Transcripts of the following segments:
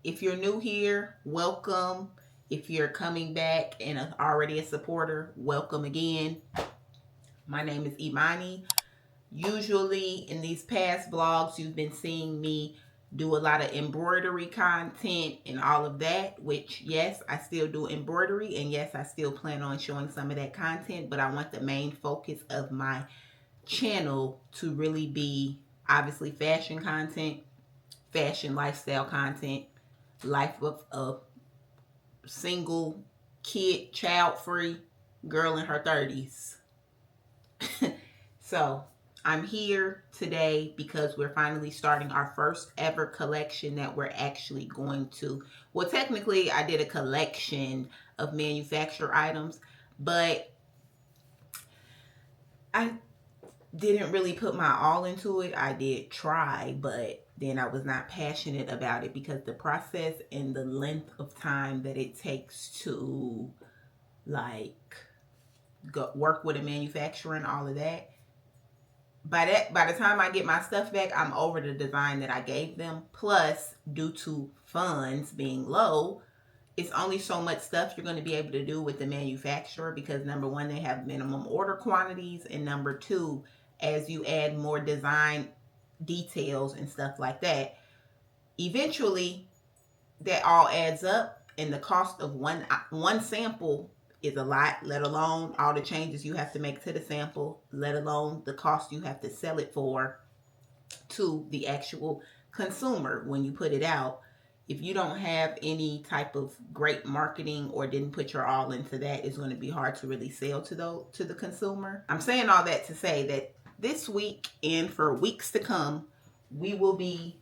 If you're new here, welcome. If you're coming back and already a supporter, welcome again. My name is Imani. Usually in these past vlogs, you've been seeing me do a lot of embroidery content and all of that, which yes, I still do embroidery, and yes, I still plan on showing some of that content, but I want the main focus of my channel to really be obviously fashion content, fashion lifestyle content, life of a single kid, child free girl in her 30s. So I'm here today because we're finally starting our first ever collection that we're actually going to, well, technically I did a collection of manufactured items, but I didn't really put my all into it. I did try, but then I was not passionate about it because the process and the length of time that it takes to like work with a manufacturer and all of that, by the time I get my stuff back, I'm over the design that I gave them. Plus, due to funds being low, it's only so much stuff you're going to be able to do with the manufacturer because number one, they have minimum order quantities, and number two, as you add more design details and stuff like that, eventually that all adds up, and the cost of one sample is a lot, let alone all the changes you have to make to the sample, let alone the cost you have to sell it for to the actual consumer when you put it out. If you don't have any type of great marketing or didn't put your all into that, it's going to be hard to really sell to the consumer. I'm saying all that to say that this week and for weeks to come, we will be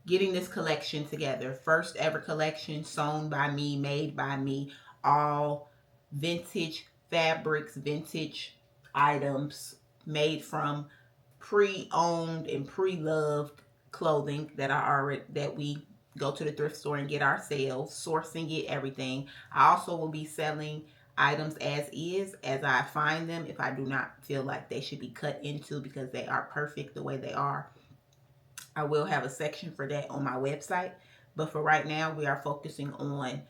getting this collection together. First ever collection, sewn by me, made by me, all vintage fabrics, vintage items made from pre-owned and pre-loved clothing that we go to the thrift store and get ourselves, sourcing it, everything. I also will be selling items as is, as I find them, if I do not feel like they should be cut into because they are perfect the way they are. I will have a section for that on my website, but for right now, we are focusing on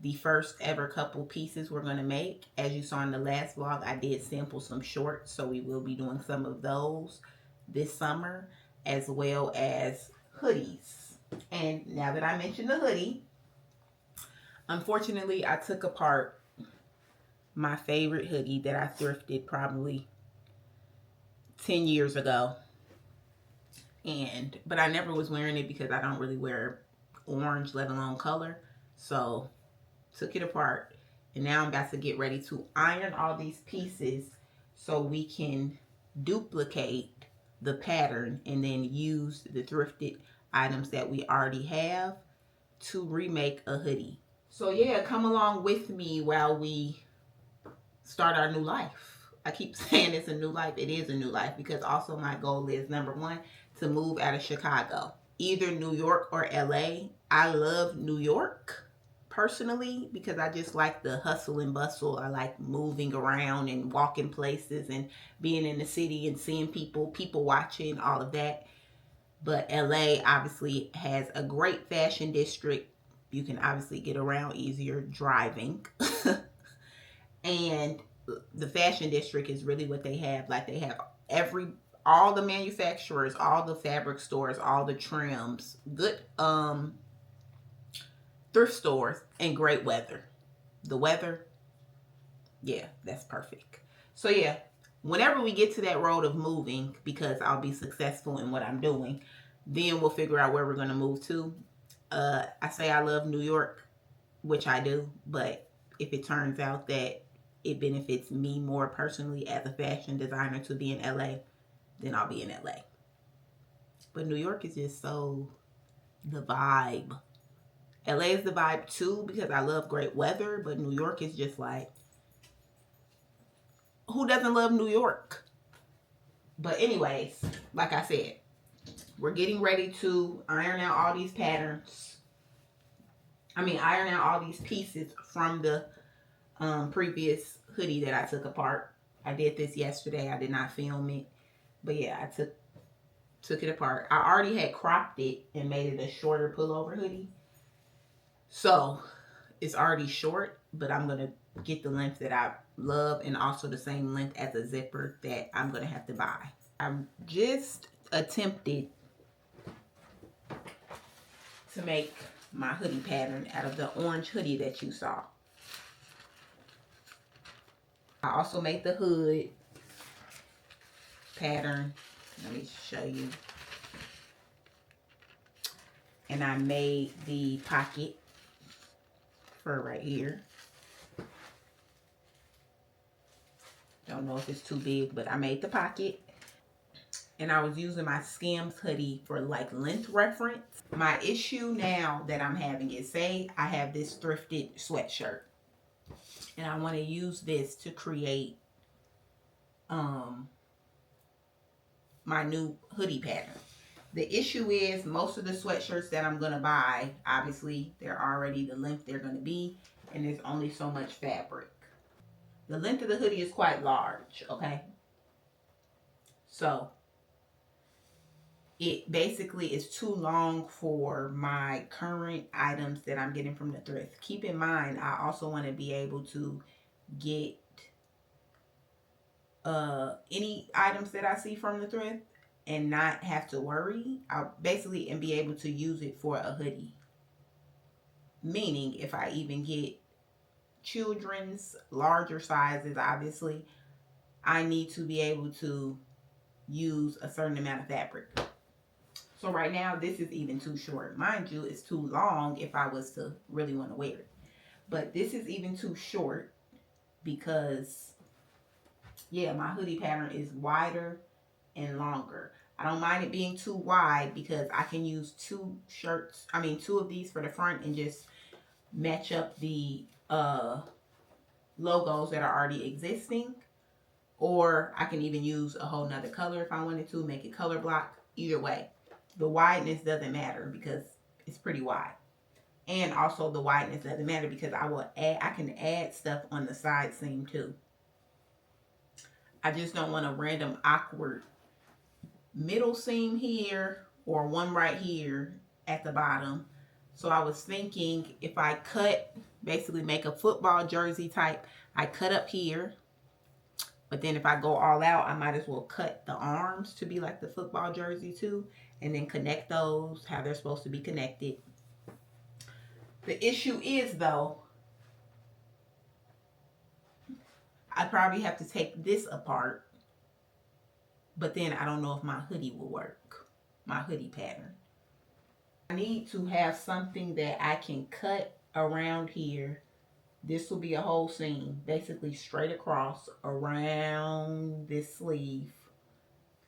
the first ever couple pieces we're going to make. As you saw in the last vlog, I did sample some shorts, so we will be doing some of those this summer, as well as hoodies. And now that I mentioned the hoodie, unfortunately, I took apart my favorite hoodie that I thrifted probably 10 years ago. But I never was wearing it because I don't really wear orange, let alone color. So took it apart, and now I'm about to get ready to iron all these pieces so we can duplicate the pattern and then use the thrifted items that we already have to remake a hoodie. So yeah, come along with me while we start our new life. I keep saying it's a new life. It is a new life because also my goal is, number one, to move out of Chicago, either New York or LA. I love New York personally because I just like the hustle and bustle. I like moving around and walking places and being in the city and seeing people watching, all of that. But LA obviously has a great fashion district. You can obviously get around easier driving. And the fashion district is really what they have. Like, they have all the manufacturers, all the fabric stores, all the trims, good thrift stores, and great weather. The weather, yeah, that's perfect. So yeah, whenever we get to that road of moving, because I'll be successful in what I'm doing, then we'll figure out where we're going to move to. I say I love New York, which I do, but if it turns out that it benefits me more personally as a fashion designer to be in LA, then I'll be in LA. But New York is just so the vibe. LA is the vibe too because I love great weather, but New York is just like, who doesn't love New York? But anyways, like I said, we're getting ready to iron out all these patterns. Iron out all these pieces from the previous hoodie that I took apart. I did this yesterday. I did not film it, but yeah, I took it apart. I already had cropped it and made it a shorter pullover hoodie, So it's already short, but I'm going to get the length that I love and also the same length as the zipper that I'm going to have to buy. I just attempted to make my hoodie pattern out of the orange hoodie that you saw. I also made the hood pattern. Let me show you. And I made the pocket for right here. Don't know if it's too big, but I made the pocket. And I was using my Skims hoodie for like length reference. My issue now that I'm having is, say I have this thrifted sweatshirt and I want to use this to create my new hoodie pattern. The issue is most of the sweatshirts that I'm going to buy, obviously they're already the length they're going to be, and there's only so much fabric. The length of the hoodie is quite large, okay? So it basically is too long for my current items that I'm getting from the thrift. Keep in mind, I also want to be able to get any items that I see from the thrift and not have to worry. I'll basically and be able to use it for a hoodie. Meaning, if I even get children's larger sizes, obviously, I need to be able to use a certain amount of fabric. So right now, this is even too short. Mind you, it's too long if I was to really want to wear it. But this is even too short because, yeah, my hoodie pattern is wider and longer. I don't mind it being too wide because I can use two of these for the front and just match up the logos that are already existing. Or I can even use a whole nother color if I wanted to, make it color block. Either way, the wideness doesn't matter because it's pretty wide. And also the wideness doesn't matter because I can add stuff on the side seam too. I just don't want a random awkward middle seam here or one right here at the bottom. So I was thinking if I cut, basically make a football jersey type, I cut up here. But then if I go all out, I might as well cut the arms to be like the football jersey too. And then connect those how they're supposed to be connected. The issue is though, I probably have to take this apart. But then I don't know if my hoodie will work. My hoodie pattern. I need to have something that I can cut around here. This will be a whole seam, basically straight across around this sleeve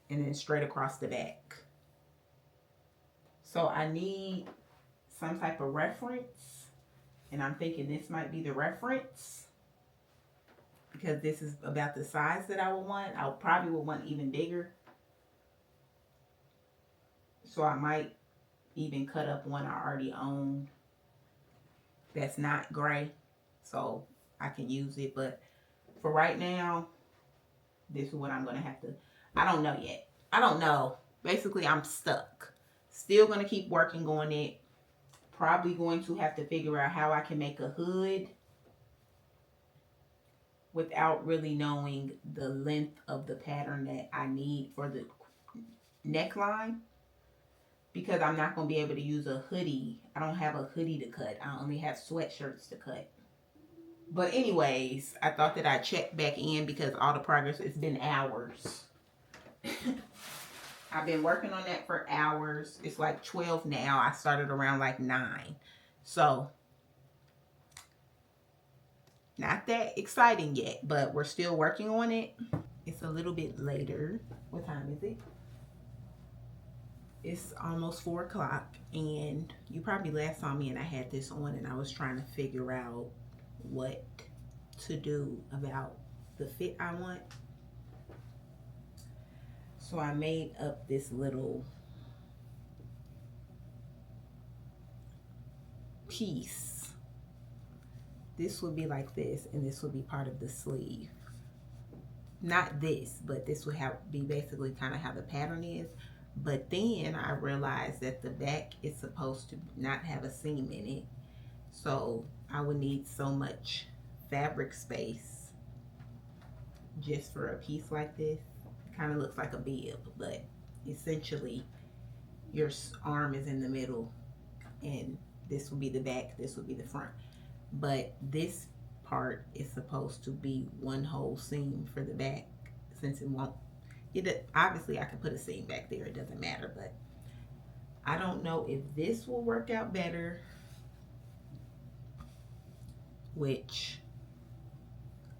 and then straight across the back. So I need some type of reference, and I'm thinking this might be the reference because this is about the size that I would want. I probably would want even bigger. So I might even cut up one I already own that's not gray, so I can use it. But for right now, this is what I'm going to have to, I don't know yet. I don't know. Basically, I'm stuck. Still going to keep working on it. Probably going to have to figure out how I can make a hood without really knowing the length of the pattern that I need for the neckline. Because I'm not going to be able to use a hoodie. I don't have a hoodie to cut. I only have sweatshirts to cut. But anyways, I thought that I'd check back in because all the progress, it's been hours. I've been working on that for hours. It's like 12 now. I started around like 9. So, not that exciting yet, but we're still working on it. It's a little bit later. What time is it? It's almost 4 o'clock, and you probably last saw me and I had this on and I was trying to figure out what to do about the fit I want. So I made up this little piece. This would be like this, and this would be part of the sleeve. Not this, but this would be basically kind of how the pattern is. But then I realized that the back is supposed to not have a seam in it. So I would need so much fabric space just for a piece like this. It kind of looks like a bib, but essentially your arm is in the middle and this will be the back, this will be the front. But this part is supposed to be one whole seam for the back, since it won't, obviously I can put a seam back there, it doesn't matter, but I don't know if this will work out better, which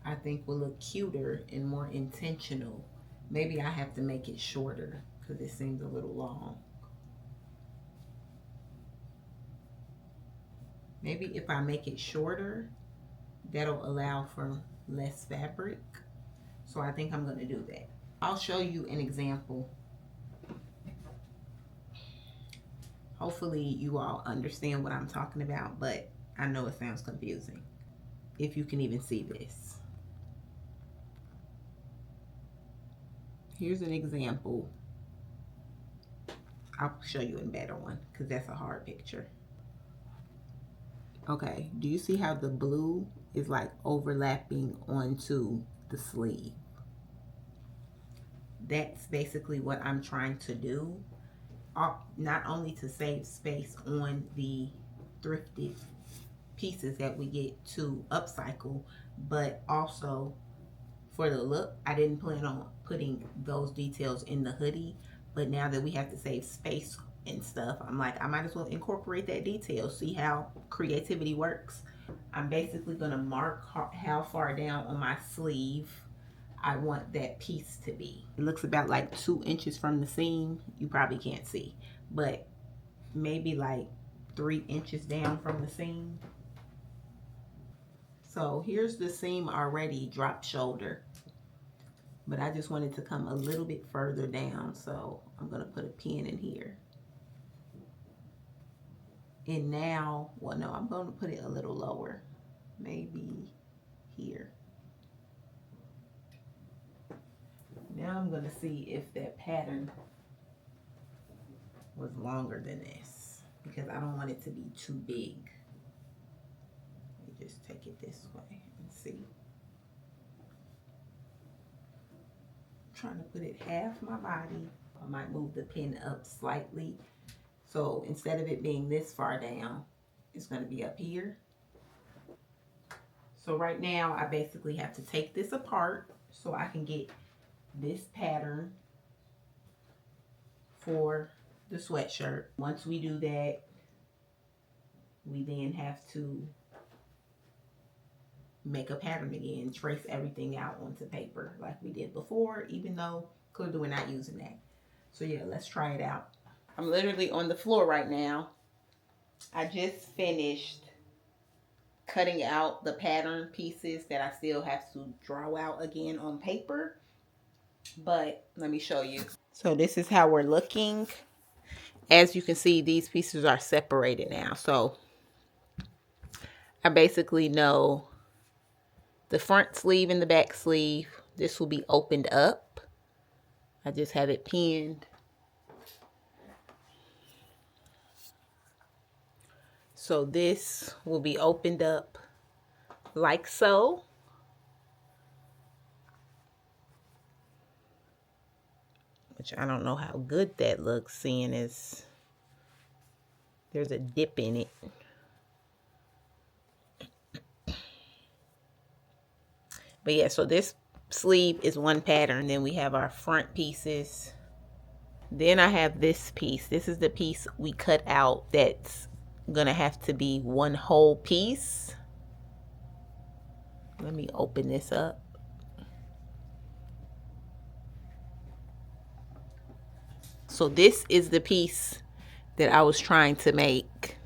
I think will look cuter and more intentional. Maybe I have to make it shorter because it seems a little long. Maybe if I make it shorter, that'll allow for less fabric. So I think I'm going to do that. I'll show you an example. Hopefully you all understand what I'm talking about, but I know it sounds confusing. If you can even see this. Here's an example. I'll show you a better one because that's a hard picture. Okay, do you see how the blue is like overlapping onto the sleeve? That's basically what I'm trying to do. Not only to save space on the thrifted pieces that we get to upcycle, but also for the look. I didn't plan on putting those details in the hoodie, but now that we have to save space and stuff, I'm like, I might as well incorporate that detail. See how creativity works? I'm basically gonna mark how far down on my sleeve I want that piece to be. It looks about like 2 inches from the seam. You probably can't see, but maybe like 3 inches down from the seam. So here's the seam already drop shoulder, but I just wanted to come a little bit further down. So I'm gonna put a pin in here. And now, well, no, I'm going to put it a little lower, maybe here. Now I'm going to see if that pattern was longer than this, because I don't want it to be too big. Let me just take it this way and see. I'm trying to put it half my body. I might move the pin up slightly. So instead of it being this far down, it's going to be up here. So right now I basically have to take this apart so I can get this pattern for the sweatshirt. Once we do that, we then have to make a pattern again, trace everything out onto paper like we did before, even though clearly we're not using that. So yeah, let's try it out. I'm literally on the floor right now. I just finished cutting out the pattern pieces that I still have to draw out again on paper. But let me show you. So this is how we're looking. As you can see, these pieces are separated now. So I basically know the front sleeve and the back sleeve. This will be opened up. I just have it pinned. So this will be opened up like so. Which I don't know how good that looks, seeing as there's a dip in it. But yeah, so this sleeve is one pattern. Then we have our front pieces. Then I have this piece. This is the piece we cut out that's gonna have to be one whole piece. Let me open this up. So this is the piece that I was trying to make.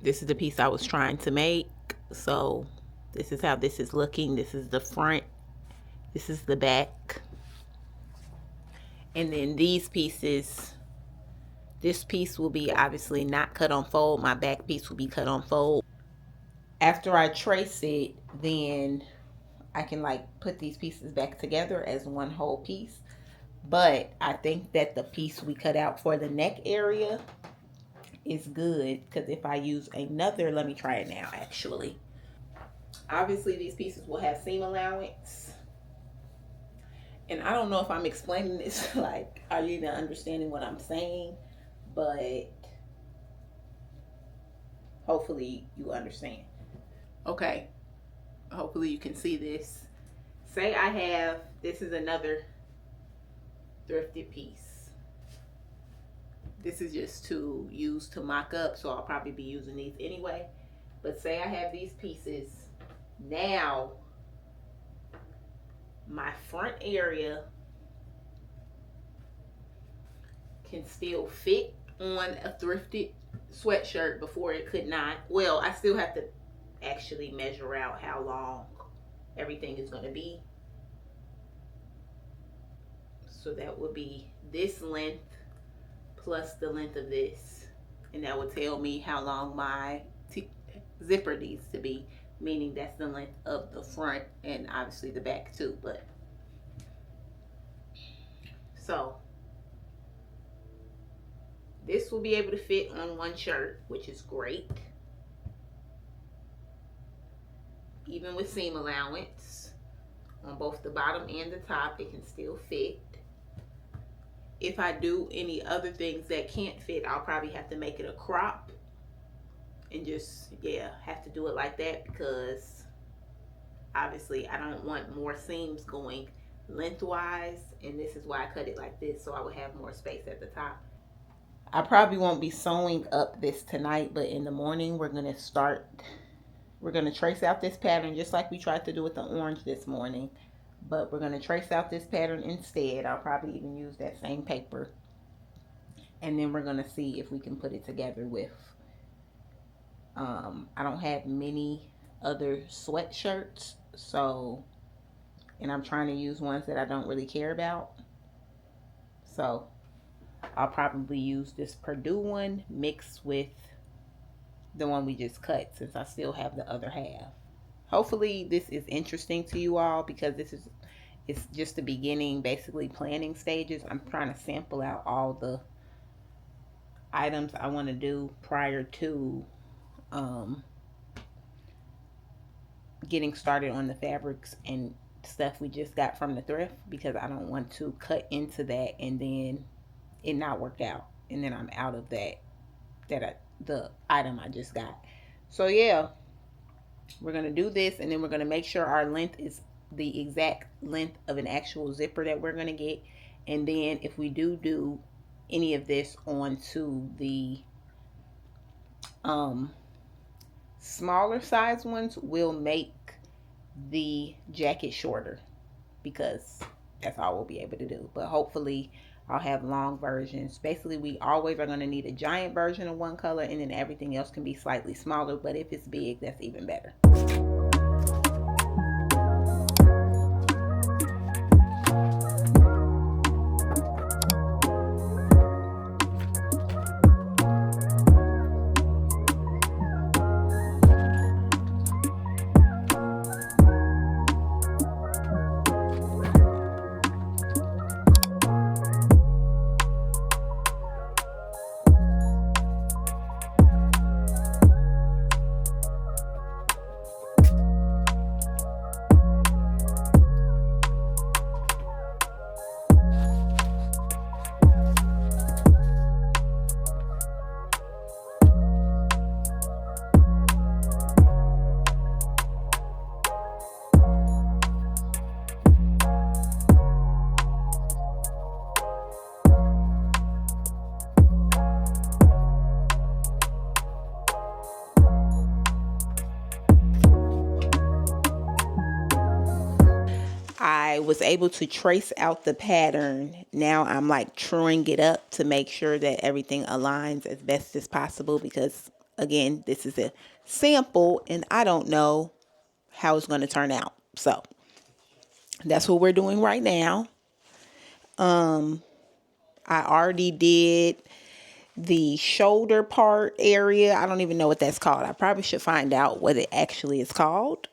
This is the piece I was trying to make. So this is how this is looking. This is the front. This is the back. And then these pieces, this piece will be obviously not cut on fold. My back piece will be cut on fold. After I trace it, then I can like put these pieces back together as one whole piece. But I think that the piece we cut out for the neck area is good, because if I use another, let me try it now actually. Obviously these pieces will have seam allowance, and I don't know if I'm explaining this like, are you even understanding what I'm saying? But hopefully you understand. Okay, hopefully you can see this. Say I have, this is another thrifted piece. This is just to use to mock up, so I'll probably be using these anyway. But say I have these pieces. Now my front area can still fit on a thrifted sweatshirt before it could not. Well, I still have to actually measure out how long everything is going to be. So that would be this length plus the length of this, and that would tell me how long my zipper needs to be, meaning that's the length of the front and obviously the back too. But so this will be able to fit on one shirt, which is great. Even with seam allowance on both the bottom and the top, it can still fit. If I do any other things that can't fit, I'll probably have to make it a crop and just, yeah, have to do it like that, because obviously I don't want more seams going lengthwise, and this is why I cut it like this, so I would have more space at the top. I probably won't be sewing up this tonight, but in the morning we're going to trace out this pattern just like we tried to do with the orange this morning. But we're going to trace out this pattern instead. I'll probably even use that same paper. And then we're going to see if we can put it together with, I don't have many other sweatshirts. So, and I'm trying to use ones that I don't really care about. So, I'll probably use this Purdue one mixed with the one we just cut, since I still have the other half. Hopefully this is interesting to you all, because it's just the beginning, basically planning stages. I'm trying to sample out all the items I want to do prior to getting started on the fabrics and stuff we just got from the thrift, because I don't want to cut into that and then it not work out, and then I'm out of the item I just got. So yeah, we're going to do this, and then we're going to make sure our length is the exact length of an actual zipper that we're going to get. And then if we do any of this onto the smaller size ones, we'll make the jacket shorter, because that's all we'll be able to do. But hopefully I'll have long versions. Basically, we always are going to need a giant version of one color, and then everything else can be slightly smaller. But if it's big, that's even better. I was able to trace out the pattern. Now I'm like truing it up to make sure that everything aligns as best as possible, because again, this is a sample and I don't know how it's going to turn out. So that's what we're doing right now. I already did the shoulder part area. I don't even know what that's called. I probably should find out what it actually is called.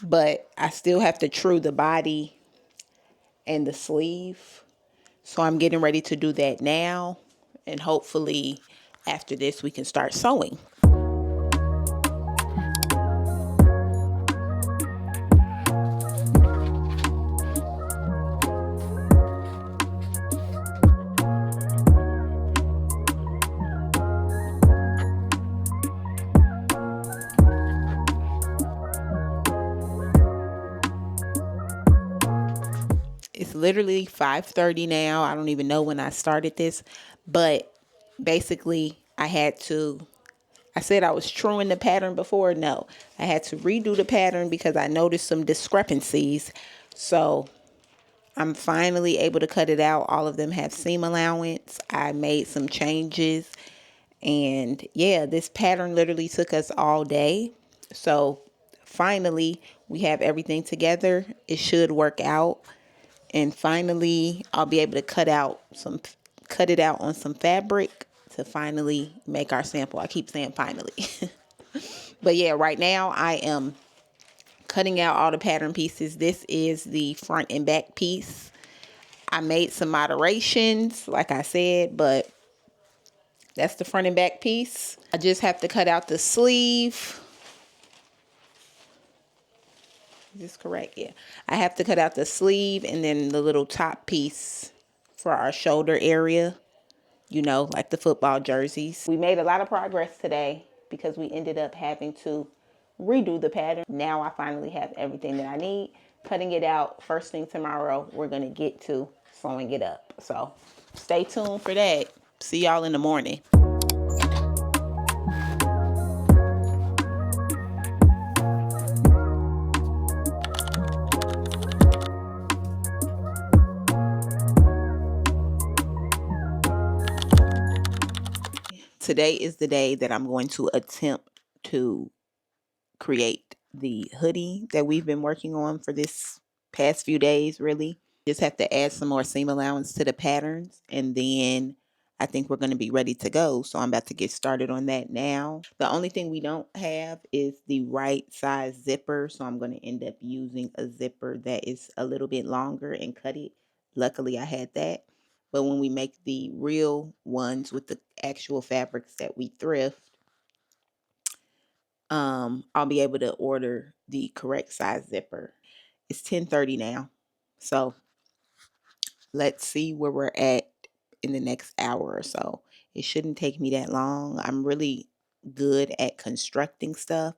but I still have to true the body and the sleeve. So I'm getting ready to do that now. And hopefully after this we can start sewing. It's literally 5:30 now. I don't even know when I started this, but basically I said I was truing the pattern before. No, I had to redo the pattern because I noticed some discrepancies. So I'm finally able to cut it out. All of them have seam allowance. I made some changes. And yeah, this pattern literally took us all day. So finally, we have everything together. It should work out. And finally, I'll be able to cut it out on some fabric to finally make our sample. I keep saying finally. But yeah, right now I am cutting out all the pattern pieces. This is the front and back piece. I made some moderations, like I said, but that's the front and back piece. I just have to cut out the sleeve. Is this correct? Yeah. I have to cut out the sleeve and then the little top piece for our shoulder area, you know, like the football jerseys. We made a lot of progress today because we ended up having to redo the pattern. Now I finally have everything that I need. Cutting it out first thing tomorrow, we're going to get to sewing it up. So stay tuned for that. See y'all in the morning. Today is the day that I'm going to attempt to create the hoodie that we've been working on for this past few days, really. Just have to add some more seam allowance to the patterns, and then I think we're going to be ready to go. So I'm about to get started on that now. The only thing we don't have is the right size zipper, so I'm going to end up using a zipper that is a little bit longer and cut it. Luckily, I had that. But when we make the real ones with the actual fabrics that we thrift, I'll be able to order the correct size zipper. It's 10:30 now. So let's see where we're at in the next hour or so. It shouldn't take me that long. I'm really good at constructing stuff.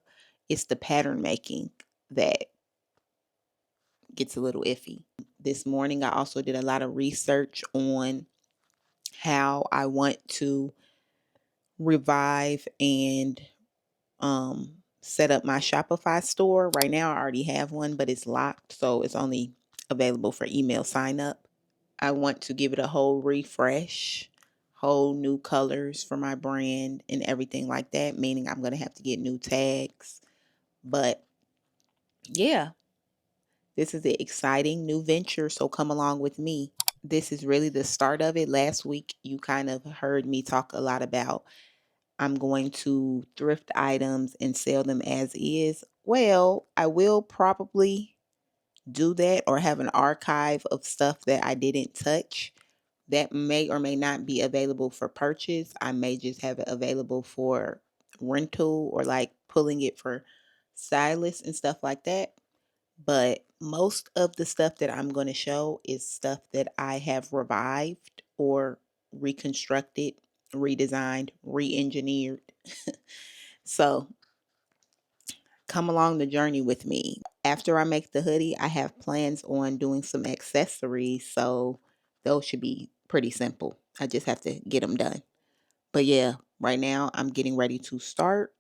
It's the pattern making that gets a little iffy. This morning, I also did a lot of research on how I want to revive and set up my Shopify store. Right now, I already have one, but it's locked, so it's only available for email sign up. I want to give it a whole refresh, whole new colors for my brand and everything like that, meaning I'm going to have to get new tags. But yeah, this is an exciting new venture, so come along with me. This is really the start of it. Last week, you kind of heard me talk a lot about I'm going to thrift items and sell them as is. Well, I will probably do that or have an archive of stuff that I didn't touch that may or may not be available for purchase. I may just have it available for rental or like pulling it for stylists and stuff like that. But most of the stuff that I'm going to show is stuff that I have revived or reconstructed, redesigned, re-engineered. So come along the journey with me. After I make the hoodie, I have plans on doing some accessories. So those should be pretty simple. I just have to get them done. But yeah, right now I'm getting ready to start,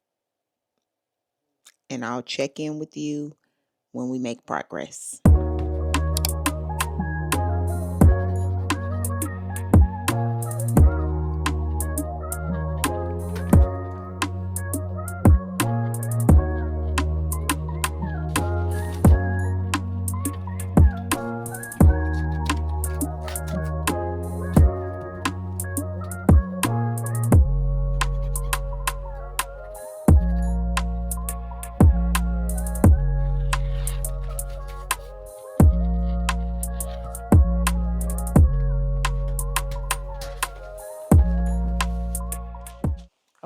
and I'll check in with you when we make progress.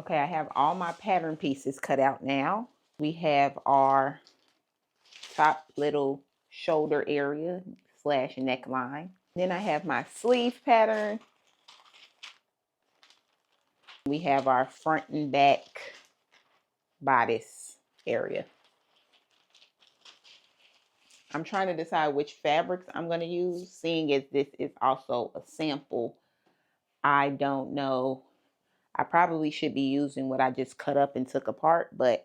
Okay, I have all my pattern pieces cut out now. We have our top little shoulder area / neckline. Then I have my sleeve pattern. We have our front and back bodice area. I'm trying to decide which fabrics I'm going to use, seeing as this is also a sample. I don't know. I probably should be using what I just cut up and took apart, but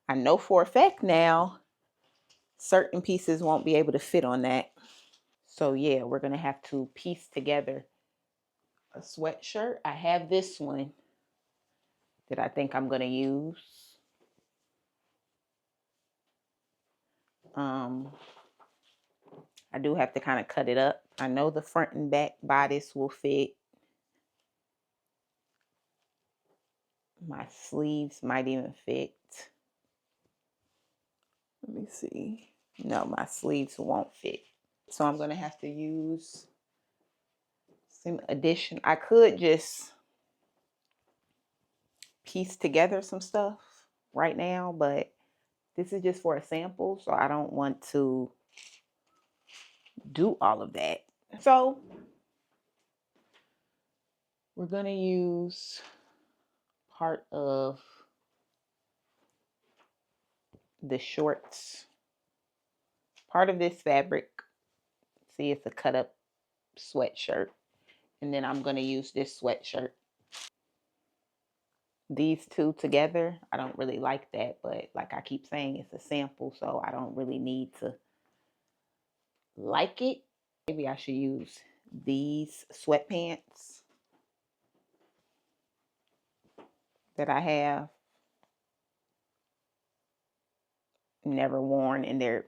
I know for a fact now certain pieces won't be able to fit on that. So yeah, we're going to have to piece together a sweatshirt. I have this one that I think I'm going to use. I do have to kind of cut it up. I know the front and back bodice will fit. My sleeves might even fit. Let me see. No, my sleeves won't fit. So I'm going to have to use some addition. I could just piece together some stuff right now, but this is just for a sample, so I don't want to do all of that. So we're going to use part of the shorts, part of this fabric. See, it's a cut up sweatshirt. And then I'm going to use this sweatshirt. These two together, I don't really like that, but like I keep saying, it's a sample, so I don't really need to like it. Maybe I should use these sweatpants that I have never worn, and they're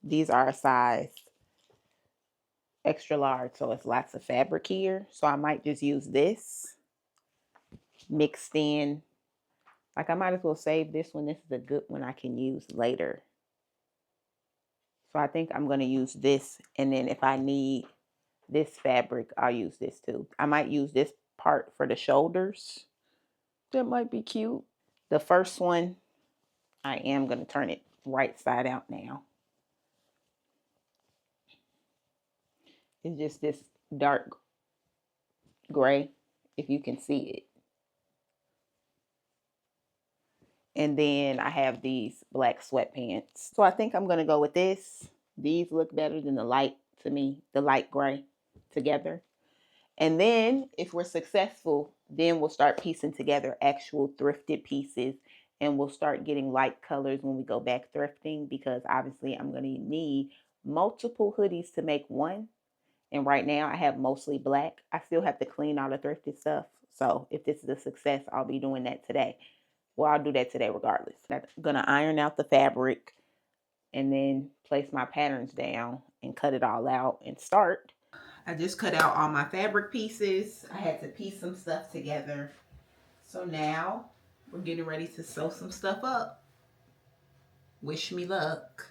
these are a size extra large, so it's lots of fabric here. So I might just use this mixed in. Like I might as well save this one. This is a good one I can use later. So I think I'm going to use this, and then if I need this fabric, I'll use this too. I might use this part for the shoulders. That might be cute. The first one, I am going to turn it right side out now. It's just this dark gray, if you can see it. And then I have these black sweatpants. So I think I'm going to go with this. These look better than the light, to me, the light gray together. And then if we're successful, then we'll start piecing together actual thrifted pieces, and we'll start getting light colors when we go back thrifting, because obviously I'm going to need multiple hoodies to make one. And right now I have mostly black. I still have to clean all the thrifted stuff. So if this is a success, I'll be doing that today. Well, I'll do that today regardless. I'm going to iron out the fabric and then place my patterns down and cut it all out and start. I just cut out all my fabric pieces. I had to piece some stuff together. So now we're getting ready to sew some stuff up. Wish me luck.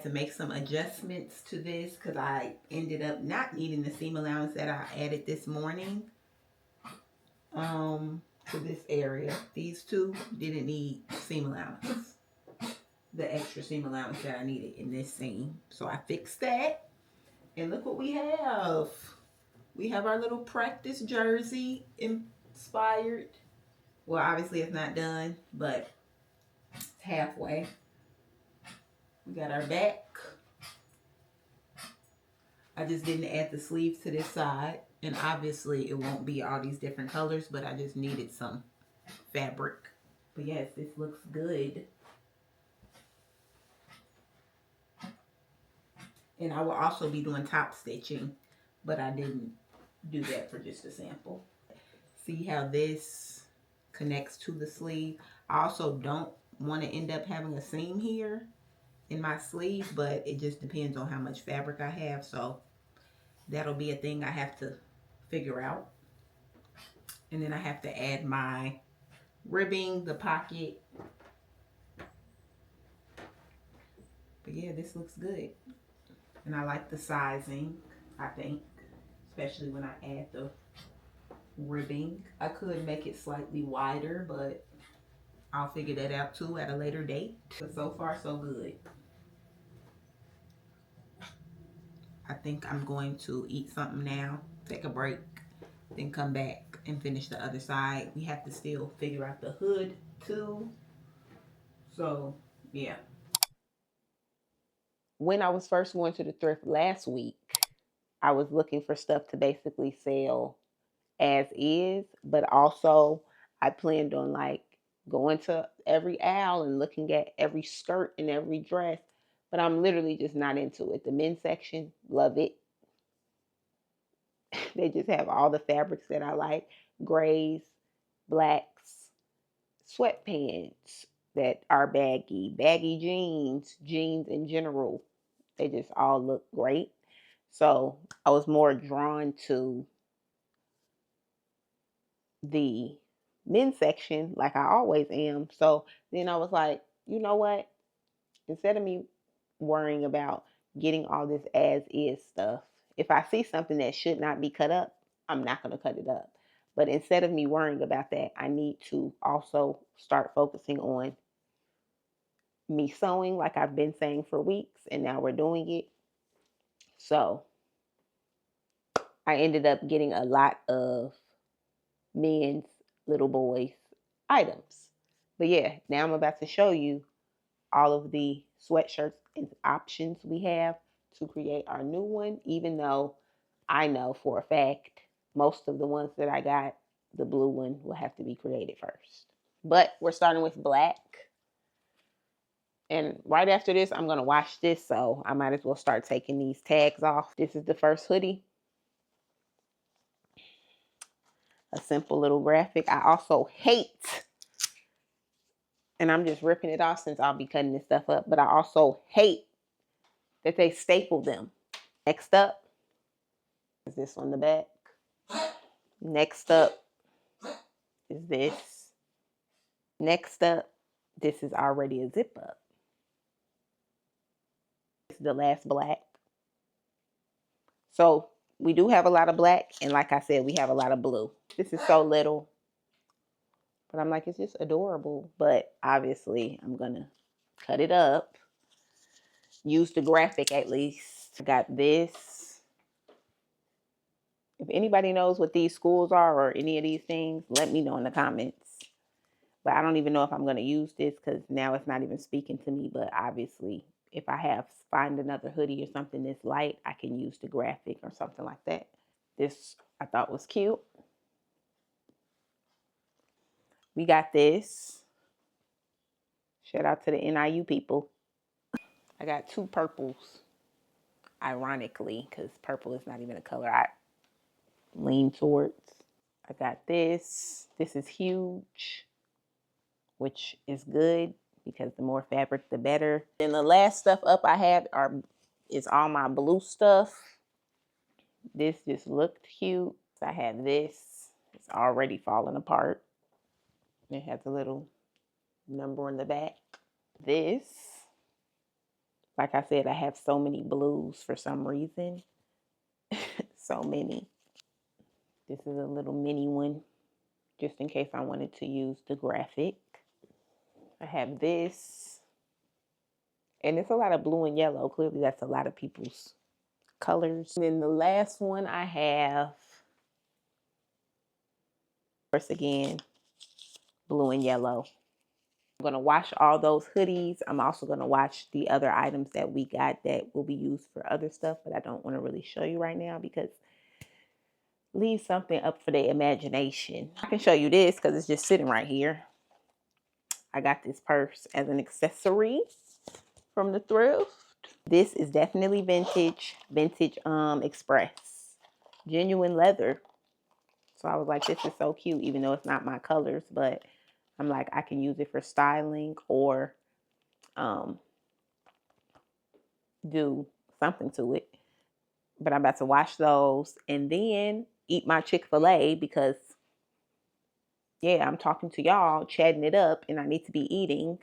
To make some adjustments to this because I ended up not needing the seam allowance that I added this morning. to this area. These two didn't need seam allowance. The extra seam allowance that I needed in this seam. So I fixed that. And look what we have. We have our little practice jersey inspired. Well, obviously it's not done, but it's halfway. We got our back. I just didn't add the sleeves to this side. And obviously it won't be all these different colors, but I just needed some fabric. But yes, this looks good. And I will also be doing top stitching, but I didn't do that for just a sample. See how this connects to the sleeve. I also don't want to end up having a seam here in my sleeve, but it just depends on how much fabric I have. So that'll be a thing I have to figure out. And then I have to add my ribbing, the pocket. But yeah, this looks good. And I like the sizing, I think, especially when I add the ribbing. I could make it slightly wider, but I'll figure that out too at a later date. But so far, so good. I think I'm going to eat something now, take a break, then come back and finish the other side. We have to still figure out the hood too. So, yeah. When I was first going to the thrift last week, I was looking for stuff to basically sell as is, but also I planned on like going to every aisle and looking at every skirt and every dress, but I'm literally just not into it. The men's section, love it. They just have all the fabrics that I like: grays, blacks, sweatpants that are baggy jeans, jeans in general. They just all look great. So I was more drawn to the men's section like I always am. So then I was like, you know what? Instead of me worrying about getting all this as is stuff, if I see something that should not be cut up, I'm not going to cut it up. But instead of me worrying about that, I need to also start focusing on me sewing like I've been saying for weeks, and now we're doing it. So I ended up getting a lot of men's, little boys items. But yeah, now I'm about to show you all of the sweatshirts and options we have to create our new one, even though I know for a fact most of the ones that I got, the blue one will have to be created first. But we're starting with black. And right after this, I'm going to wash this, so I might as well start taking these tags off. This is the first hoodie. A simple little graphic. I also hate, and I'm just ripping it off since I'll be cutting this stuff up, but I also hate that they staple them. Next up is this on the back. Next up is this. Next up, this is already a zip up. This is the last black. So we do have a lot of black, and like I said, we have a lot of blue. This is so little, but I'm like, it's just adorable. But obviously, I'm gonna cut it up. Use the graphic at least. I got this. If anybody knows what these schools are or any of these things, let me know in the comments. But I don't even know if I'm going to use this because now it's not even speaking to me. But obviously, if I find another hoodie or something that's light, I can use the graphic or something like that. This I thought was cute. We got this. Shout out to the NIU people. I got two purples. Ironically, because purple is not even a color I lean towards. I got this. This is huge, which is good because the more fabric, the better. And the last stuff up I have is all my blue stuff. This just looked cute. I have this. It's already falling apart. It has a little number on the back. This, like I said, I have so many blues for some reason. So many. This is a little mini one. just in case I wanted to use the graphic. I have this, and it's a lot of blue and yellow. Clearly that's a lot of people's colors. And then the last one I have, first again, blue and yellow. I'm going to wash all those hoodies. I'm also going to wash the other items that we got that will be used for other stuff, but I don't want to really show you right now because leave something up for the imagination. I can show you this because it's just sitting right here. I got this purse as an accessory from the thrift. This is definitely vintage express, genuine leather. So I was like, this is so cute, even though it's not my colors, but I'm like, I can use it for styling or do something to it. But I'm about to wash those and then eat my Chick-fil-A because, yeah, I'm talking to y'all, chatting it up, and I need to be eating.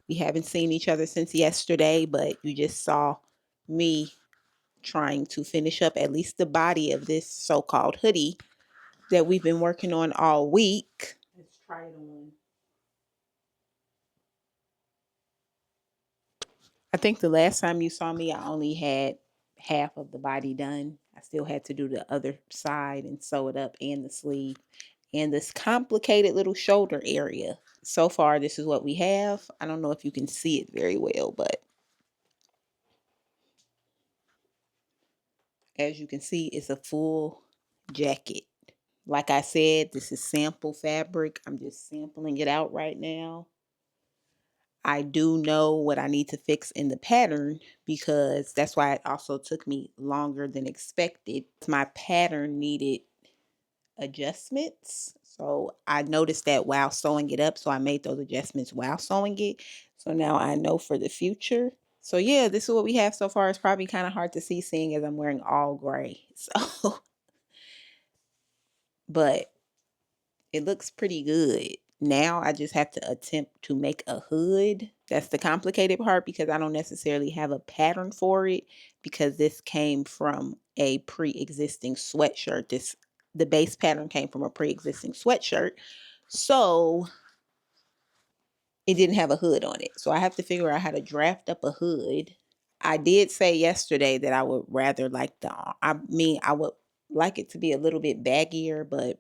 We haven't seen each other since yesterday, but you just saw me trying to finish up at least the body of this so-called hoodie that we've been working on all week. Let's try it on. I think the last time you saw me, I only had half of the body done. I still had to do the other side and sew it up, and the sleeve and this complicated little shoulder area. So far, this is what we have. I don't know if you can see it very well, but as you can see, it's a full jacket. Like I said, this is sample fabric. I'm just sampling it out right now. I do know what I need to fix in the pattern because that's why it also took me longer than expected. My pattern needed adjustments. So I noticed that while sewing it up. So I made those adjustments while sewing it. So now I know for the future. So yeah, this is what we have so far. It's probably kind of hard to see seeing as I'm wearing all gray. So, but it looks pretty good. Now I just have to attempt to make a hood. That's the complicated part because I don't necessarily have a pattern for it because this came from a pre-existing sweatshirt. The base pattern came from a pre-existing sweatshirt. So it didn't have a hood on it. So I have to figure out how to draft up a hood. I did say yesterday that I would rather like I would like it to be a little bit baggier, but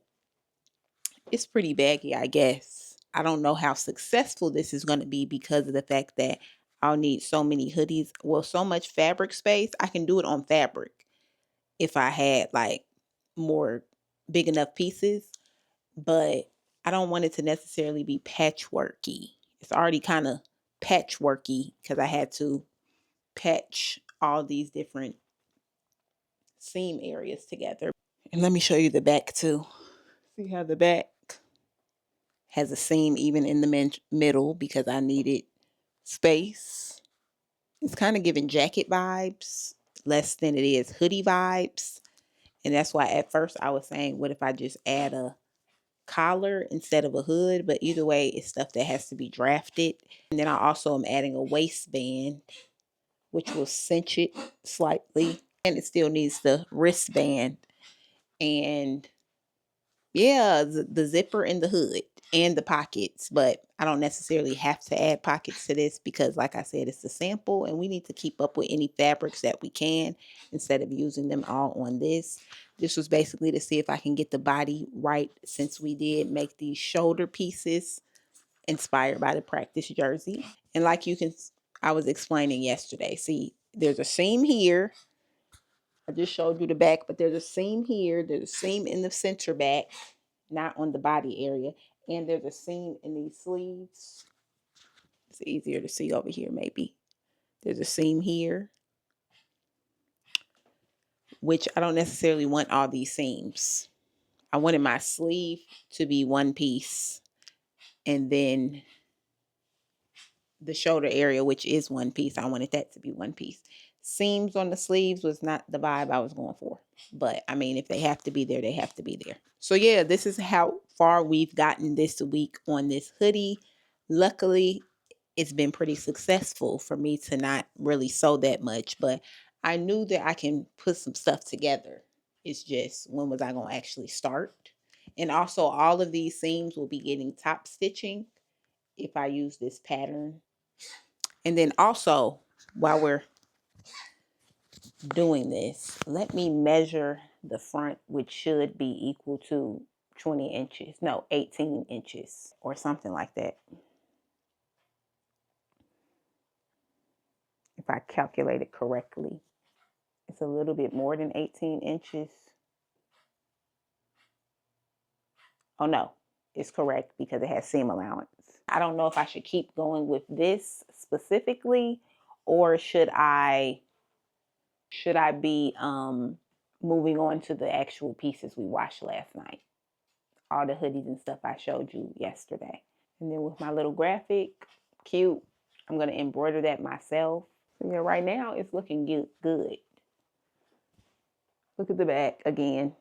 it's pretty baggy, I guess. I don't know how successful this is going to be because of the fact that I'll need so many hoodies. Well, so much fabric space. I can do it on fabric if I had like more big enough pieces, but I don't want it to necessarily be patchworky. It's already kind of patchworky because I had to patch all these different seam areas together. And let me show you the back too. See how the back has a seam even in the middle because I needed space. It's kind of giving jacket vibes less than it is hoodie vibes. And that's why at first I was saying, what if I just add a collar instead of a hood? But either way, it's stuff that has to be drafted. And then I also am adding a waistband, which will cinch it slightly. And it still needs the wristband. And yeah, the zipper and the hood and the pockets. But I don't necessarily have to add pockets to this because, like I said, it's a sample and we need to keep up with any fabrics that we can instead of using them all on this. This was basically to see if I can get the body right, since we did make these shoulder pieces inspired by the practice jersey. And like I was explaining yesterday, see, there's a seam here. I just showed you the back, but there's a seam here. There's a seam in the center back, not on the body area. And there's a seam in these sleeves. It's easier to see over here, maybe. There's a seam here, which I don't necessarily want all these seams. I wanted my sleeve to be one piece, and then the shoulder area, which is one piece, I wanted that to be one piece. Seams on the sleeves was not the vibe I was going for. But, I mean, if they have to be there, they have to be there. So, yeah, this is how far we've gotten this week on this hoodie. Luckily, it's been pretty successful for me to not really sew that much. But I knew that I can put some stuff together. It's just, when was I going to actually start? And also, all of these seams will be getting top stitching if I use this pattern. And then also, while we're doing this, let me measure the front, which should be equal to 20 inches. No, 18 inches or something like that. If I calculate it correctly, it's a little bit more than 18 inches. Oh no, it's correct because it has seam allowance. I don't know if I should keep going with this specifically, or should I be moving on to the actual pieces we washed last night? All the hoodies and stuff I showed you yesterday. And then with my little graphic, cute, I'm going to embroider that myself. So yeah, right now it's looking good. Look at the back again,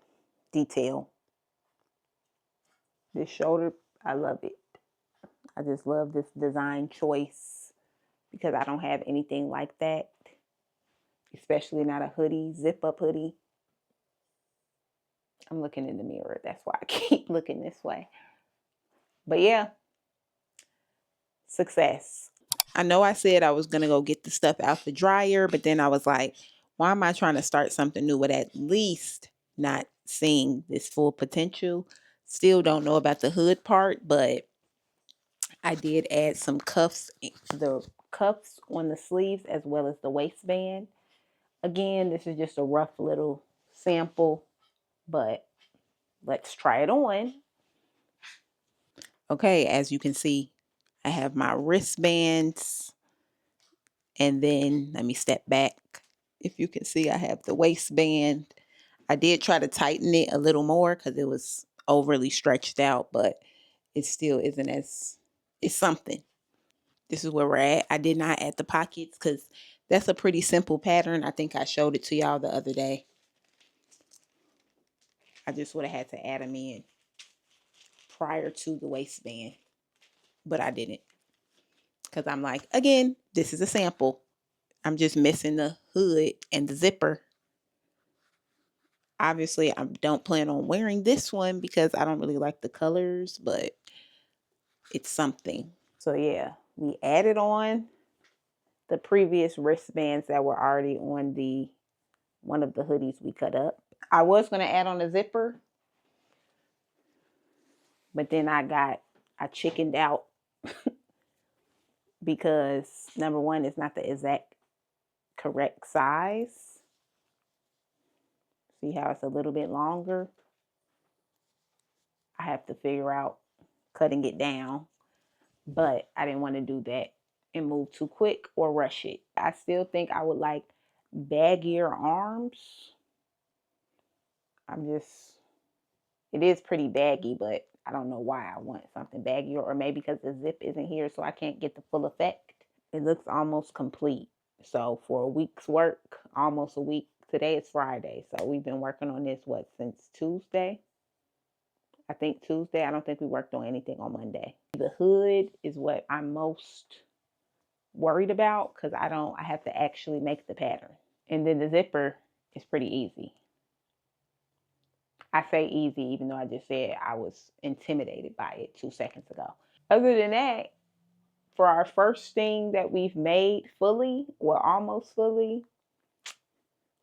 detail. This shoulder, I love it. I just love this design choice because I don't have anything like that, especially not a hoodie, zip up hoodie. I'm looking in the mirror. That's why I keep looking this way. But yeah, success. I know I said I was going to go get the stuff out the dryer, but then I was like, why am I trying to start something new with at least not seeing this full potential? Still don't know about the hood part, but I did add some cuffs, the cuffs on the sleeves as well as the waistband. Again, this is just a rough little sample, but let's try it on. Okay, as you can see, I have my wristbands. And then let me step back. If you can see, I have the waistband. I did try to tighten it a little more because it was overly stretched out, but it still isn't as, it's something. This is where we're at. I did not add the pockets because that's a pretty simple pattern. I think I showed it to y'all the other day. I just would have had to add them in prior to the waistband, but I didn't. Because I'm like, again, this is a sample. I'm just missing the hood and the zipper. Obviously, I don't plan on wearing this one because I don't really like the colors, but it's something. So yeah, we added on the previous wristbands that were already on the one of the hoodies we cut up. I was going to add on a zipper, but then I chickened out because number one, it's not the exact correct size. See how it's a little bit longer? I have to figure out cutting it down, but I didn't want to do that and move too quick or rush it. I still think I would like baggier arms. It is pretty baggy, but I don't know why I want something baggier, or maybe because the zip isn't here so I can't get the full effect. It looks almost complete. So for a week's work, almost a week, today is Friday. So we've been working on this, since Tuesday? I think Tuesday. I don't think we worked on anything on Monday. The hood is what I'm most worried about because I have to actually make the pattern. And then the zipper is pretty easy. I say easy even though I just said I was intimidated by it 2 seconds ago. Other than that, for our first thing that we've made fully, or almost fully,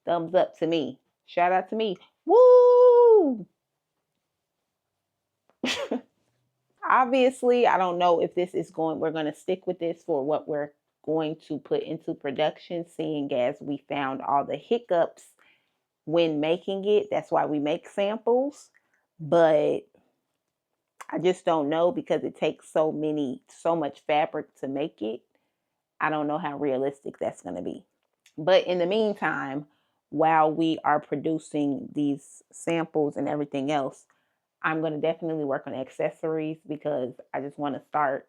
thumbs up to me. Shout out to me. Woo! Obviously, I don't know if we're going to stick with this for what we're going to put into production, seeing as we found all the hiccups when making it. That's why we make samples. But I just don't know because it takes so much fabric to make it. I don't know how realistic that's going to be. But in the meantime, while we are producing these samples and everything else, I'm going to definitely work on accessories because I just want to start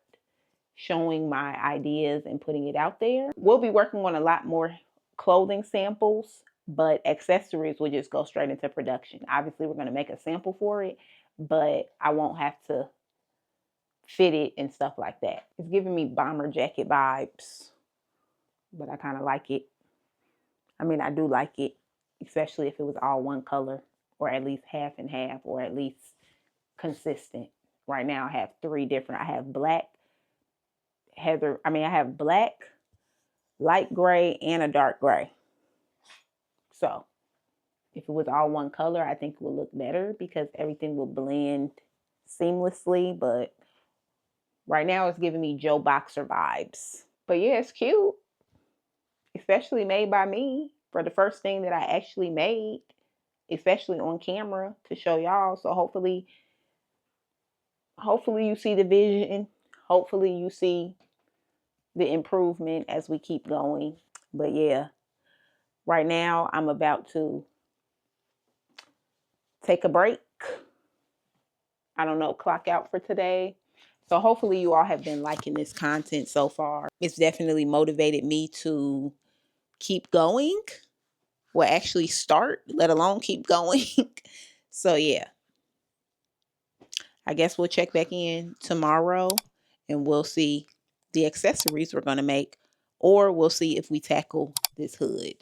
showing my ideas and putting it out there. We'll be working on a lot more clothing samples, but accessories will just go straight into production. Obviously, we're going to make a sample for it, but I won't have to fit it and stuff like that. It's giving me bomber jacket vibes, but I kind of like it. I mean, I do like it, especially if it was all one color, or at least half and half, or at least consistent. Right now I have 3 different. I have black, I have black, light gray, and a dark gray. So if it was all one color, I think it would look better because everything will blend seamlessly. But right now it's giving me Joe Boxer vibes. But yeah, it's cute, especially made by me for the first thing that I actually made, especially on camera to show y'all. So hopefully you see the vision. Hopefully you see the improvement as we keep going. But yeah, right now I'm about to take a break. I don't know, clock out for today. So hopefully you all have been liking this content so far. It's definitely motivated me to keep going. Well, actually start, let alone keep going. So yeah, I guess we'll check back in tomorrow and we'll see the accessories we're going to make, or we'll see if we tackle this hood.